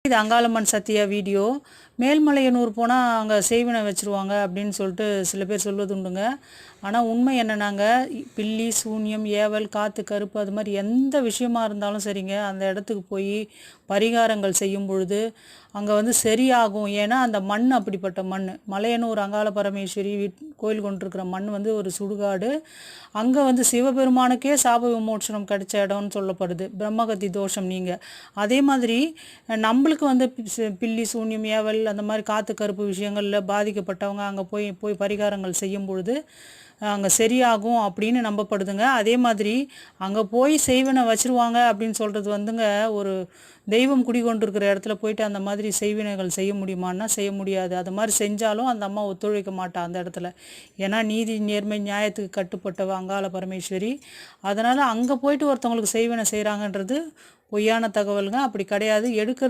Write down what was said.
இது அங்காளம்மன் சத்யா வீடியோ. மேல்மலையனூர் போனால் அங்கே செய்வினை வச்சுருவாங்க அப்படின்னு சொல்லிட்டு சில பேர் சொல்வது உண்டுங்க. ஆனால் உண்மை என்னன்னாங்க, பில்லி சூன்யம் ஏவல் காற்று கருப்பு அது மாதிரி எந்த விஷயமா இருந்தாலும் சரிங்க, அந்த இடத்துக்கு போய் பரிகாரங்கள் செய்யும் பொழுது அங்கே சரியாகும். ஏன்னா அந்த மண் அப்படிப்பட்ட மண். மலையனூர் அங்காள பரமேஸ்வரி கோயில் கொண்டிருக்கிற மண் ஒரு சுடுகாடு. அங்கே சிவபெருமானுக்கே சாப விமோசனம் கிடைச்ச இடம்னு சொல்லப்படுது. பிரம்மகத்தி தோஷம் நீங்கள் அதே மாதிரி நம்மளுக்கு பில்லி சூன்யம் ஏவல் அந்த மாதிரி காற்று கருப்பு விஷயங்களில் பாதிக்கப்பட்டவங்க அங்கே போய் பரிகாரங்கள் செய்யும் பொழுது அங்கே சரியாகும் அப்படின்னு நம்பப்படுதுங்க. அதே மாதிரி அங்கே போய் செய்வினை வச்சுருவாங்க அப்படின்னு சொல்கிறது ஒரு தெய்வம் குடிகொண்டிருக்கிற இடத்துல போயிட்டு அந்த மாதிரி செய்வினைகள் செய்ய முடியுமான்னா செய்ய முடியாது. அது மாதிரி செஞ்சாலும் அந்த அம்மா ஒத்துழைக்க மாட்டா அந்த இடத்துல. ஏன்னா நீதி நேர்மை நியாயத்துக்கு கட்டுப்பட்டவ அங்காள பரமேஸ்வரி. அதனால் அங்கே போயிட்டு ஒருத்தவங்களுக்கு செய்வினை செய்கிறாங்கன்றது பொய்யான தகவலுங்க. அப்படி கிடையாது.